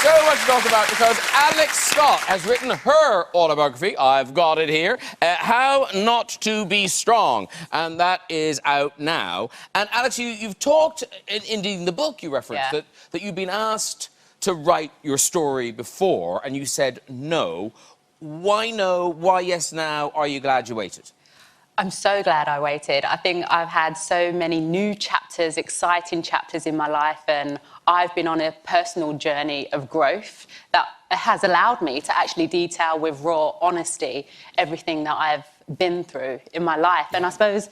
so much to talk about because Alex Scott has written her autobiography. I've got it here. How Not to Be Strong. And that is out now. And Alex, you've talked, in the book you referenced, that you've been asked to write your story before and you said no. Why no? Why yes now? Are you glad you waited? I'm so glad I waited. I think I've had so many new chapters, exciting chapters in my life, and I've been on a personal journey of growth that has allowed me to actually detail with raw honesty everything that I've been through in my life. And I suppose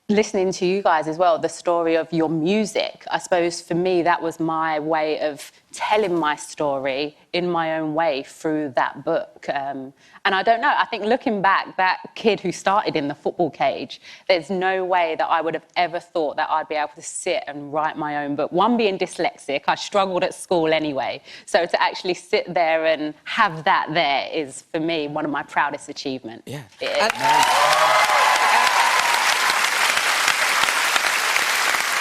listening to you guys as well, the story of your music, I suppose for me that was my way of telling my story in my own way through that book. And I don't know, I think looking back, that kid who started in the football cage, there's no way that I would have ever thought that I'd be able to sit and write my own book. One, being dyslexic, I struggled at school anyway. So to actually sit there and have that there is, for me, one of my proudest achievements. Yeah.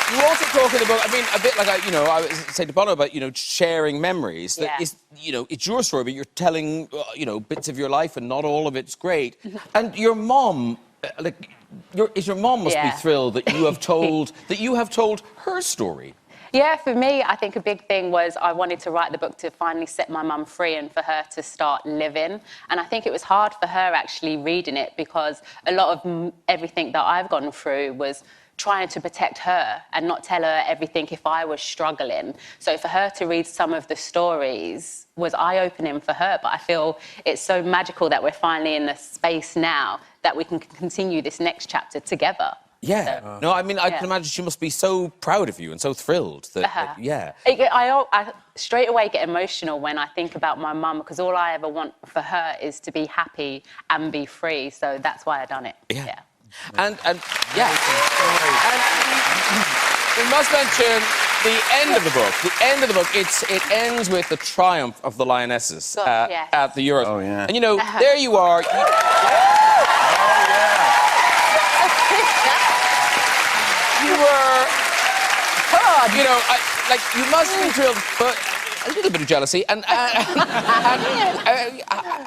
You also talk in the book, I mean, a bit like, I was saying to Bono about, sharing memories. That is, it's your story, but you're telling, bits of your life and not all of it's great. And your mom, your mom must be thrilled that you have told, her story. Yeah, for me, I think a big thing was I wanted to write the book to finally set my mum free and for her to start living. And I think it was hard for her actually reading it because a lot of everything that I've gone through was trying to protect her and not tell her everything if I was struggling. So for her to read some of the stories was eye-opening for her, but I feel it's so magical that we're finally in the space now that we can continue this next chapter together. Yeah. So, no, I mean, I can imagine she must be so proud of you and so thrilled that, I straight away get emotional when I think about my mum because all I ever want for her is to be happy and be free. So that's why I done it. Yeah. And we must mention the end of the book. The end of the book, it ends with the triumph of the Lionesses at the Euros. Oh, yeah. And, there you are. You were, you must be thrilled, but a little bit of jealousy. And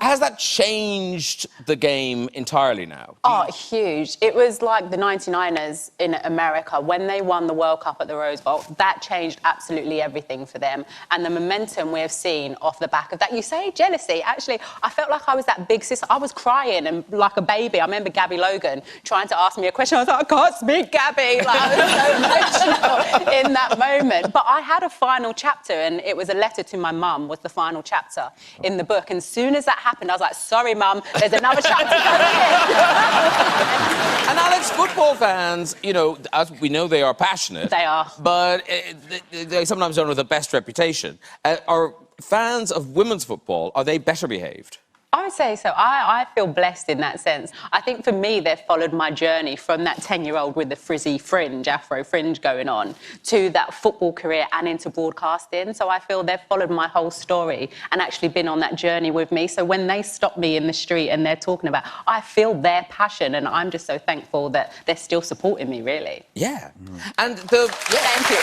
has that changed the game entirely now? Oh, huge. It was like the 99ers in America. When they won the World Cup at the Rose Bowl, that changed absolutely everything for them. And the momentum we have seen off the back of that. You say jealousy. Actually, I felt like I was that big sister. I was crying and like a baby. I remember Gabby Logan trying to ask me a question. I was like, I can't speak, Gabby. Like, I was so emotional in that moment. But I had a final chapter, and it was a letter to my mum, was the final chapter in the book. And as soon as that happened, I was like, sorry, Mum, there's another chapter coming in. And Alex, football fans, as we know, they are passionate. They are. But they sometimes don't have the best reputation. Are fans of women's football, are they better behaved? I would say so. I feel blessed in that sense. I think for me, they've followed my journey from that 10-year-old with the frizzy fringe, afro fringe going on, to that football career and into broadcasting. So I feel they've followed my whole story and actually been on that journey with me. So when they stop me in the street and they're talking about, I feel their passion, and I'm just so thankful that they're still supporting me, really. Yeah. Thank you.